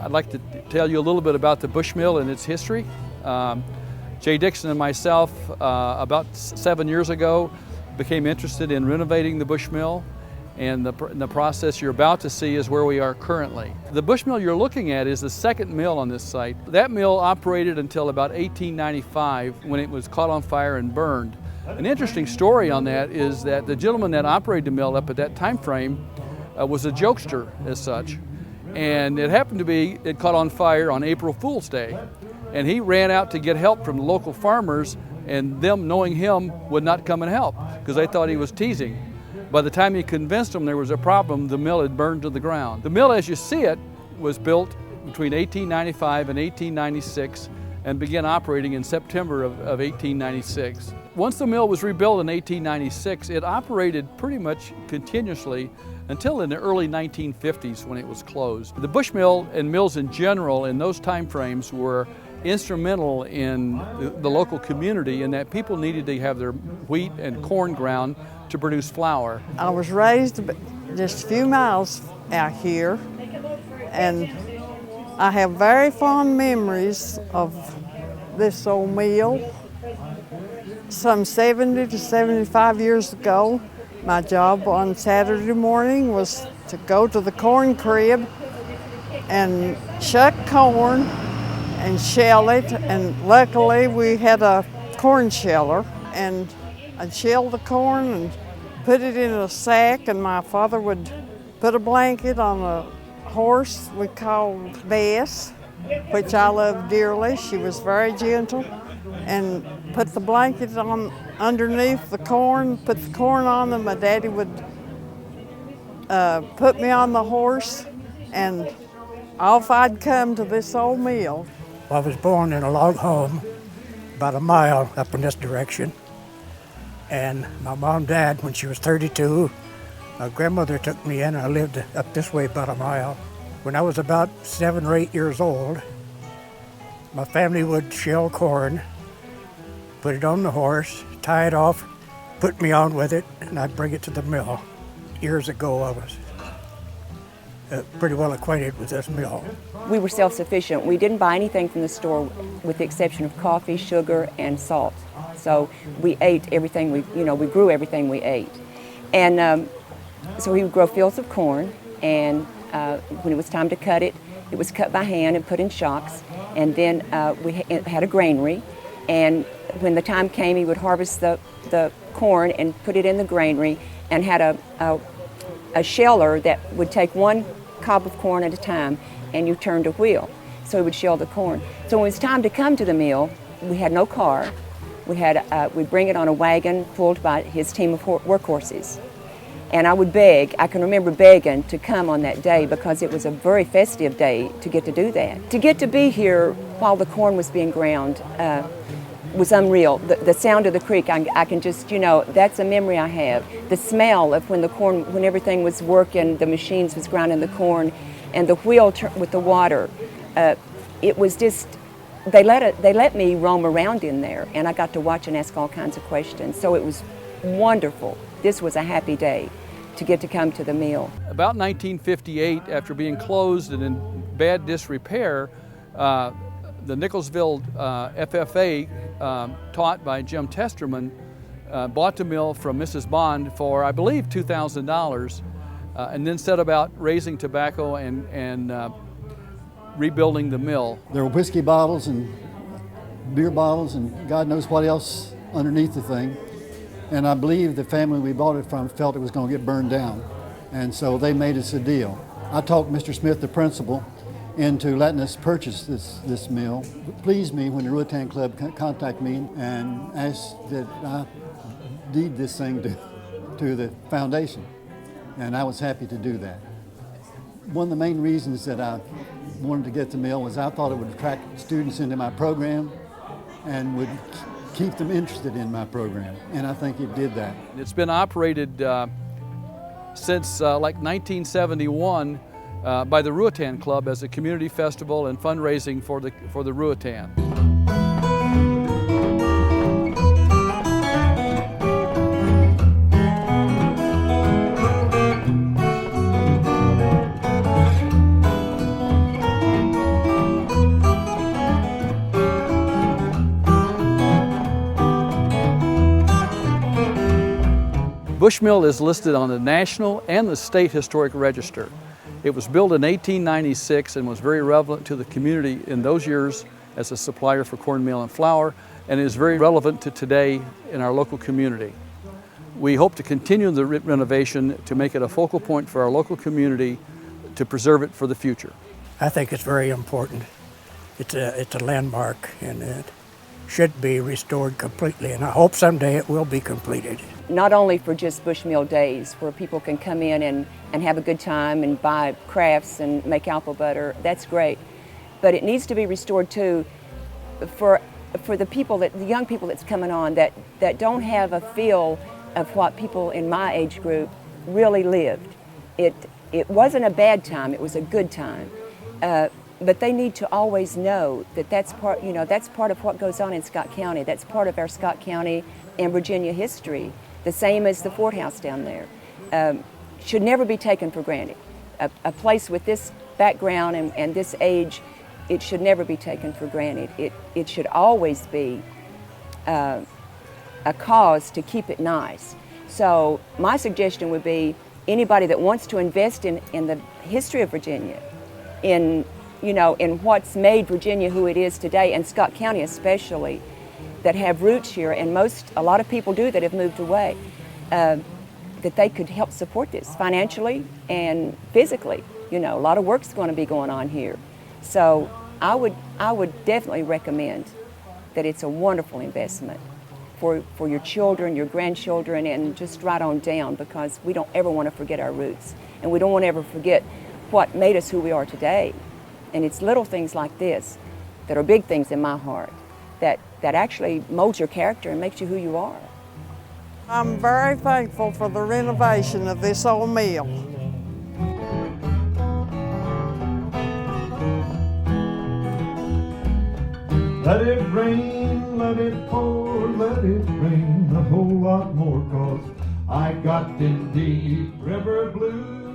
I'd like to tell you a little bit about the Bushmill and its history. Jay Dixon and myself, about 7 years ago, became interested in renovating the Bushmill, and the process you're about to see is where we are currently. The Bushmill you're looking at is the second mill on this site. That mill operated until about 1895 when it was caught on fire and burned. An interesting story on that is that the gentleman that operated the mill up at that time frame was a jokester as such. And it happened to be, it caught on fire on April Fool's Day. And he ran out to get help from the local farmers, and them, knowing him, would not come and help because they thought he was teasing. By the time he convinced them there was a problem, the mill had burned to the ground. The mill, as you see it, was built between 1895 and 1896 and began operating in September of 1896. Once the mill was rebuilt in 1896, it operated pretty much continuously until in the early 1950s when it was closed. The Bushmill and mills in general in those time frames were instrumental in the local community in that people needed to have their wheat and corn ground to produce flour. I was raised just a few miles out here, and I have very fond memories of this old mill. Some 70 to 75 years ago, my job on Saturday morning was to go to the corn crib and shuck corn and shell it, and luckily we had a corn sheller, and I'd shell the corn and put it in a sack, and my father would put a blanket on a horse we called Bess, which I loved dearly. She was very gentle, and put the blanket on underneath the corn, put the corn on them. My daddy would put me on the horse, and off I'd come to this old mill. I was born in a log home about a mile up in this direction. And my mom died when she was 32. My grandmother took me in, and I lived up this way about a mile. When I was about 7 or 8 years old, my family would shell corn, put it on the horse, tie it off, put me on with it, and I'd bring it to the mill. Years ago, I was pretty well acquainted with this mill. We were self-sufficient. We didn't buy anything from the store with the exception of coffee, sugar, and salt. So we ate everything we grew everything we ate. And so we would grow fields of corn, and when it was time to cut it, it was cut by hand and put in shocks. And then we had a granary, and when the time came, he would harvest the corn and put it in the granary, and had a sheller that would take one cob of corn at a time, and you turned a wheel. So he would shell the corn. So when it was time to come to the mill, we had no car. We'd bring it on a wagon pulled by his team of workhorses. And I would beg, I can remember begging to come on that day because it was a very festive day to get to do that. To get to be here while the corn was being ground was unreal. The sound of the creek, I can just, that's a memory I have. The smell of when everything was working, the machines was grinding the corn, and the wheel with the water. It was just, they let me roam around in there, and I got to watch and ask all kinds of questions. So it was wonderful. This was a happy day to get to come to the mill. About 1958, after being closed and in bad disrepair, the Nicholsville FFA, taught by Jim Testerman, bought the mill from Mrs. Bond for, I believe, $2,000, and then set about raising tobacco and rebuilding the mill. There were whiskey bottles and beer bottles and God knows what else underneath the thing. And I believe the family we bought it from felt it was going to get burned down. And so they made us a deal. I talked Mr. Smith, the principal, into letting us purchase this mill. It pleased me when the Ruatan Club contacted me and asked that I deed this thing to the foundation. And I was happy to do that. One of the main reasons that I wanted to get the mill was I thought it would attract students into my program and would keep them interested in my program, and I think it did that. It's been operated since like 1971 by the Ruatan Club as a community festival and fundraising for the Ruatan. Bush Mill is listed on the National and the State Historic Register. It was built in 1896 and was very relevant to the community in those years as a supplier for cornmeal and flour, and is very relevant to today in our local community. We hope to continue the renovation to make it a focal point for our local community to preserve it for the future. I think it's very important. It's a landmark, and it should be restored completely, and I hope someday it will be completed. Not only for just Bushmill days where people can come in and have a good time and buy crafts and make apple butter, that's great. But it needs to be restored too for the young people that's coming on that don't have a feel of what people in my age group really lived. It wasn't a bad time, it was a good time. But they need to always know that that's part of what goes on in Scott County. That's part of our Scott County and Virginia history, the same as the Fort House down there. Should never be taken for granted. A place with this background and this age, it should never be taken for granted. It should always be a cause to keep it nice. So my suggestion would be anybody that wants to invest in the history of Virginia, in what's made Virginia who it is today, and Scott County especially, that have roots here, and a lot of people do that have moved away, that they could help support this financially and physically. A lot of work's going to be going on here. So I would definitely recommend that it's a wonderful investment for your children, your grandchildren, and just right on down, because we don't ever want to forget our roots, and we don't want to ever forget what made us who we are today. And it's little things like this that are big things in my heart that actually molds your character and makes you who you are. I'm very thankful for the renovation of this old mill. Let it rain, let it pour, let it rain a whole lot more, 'cause I got them deep river blues.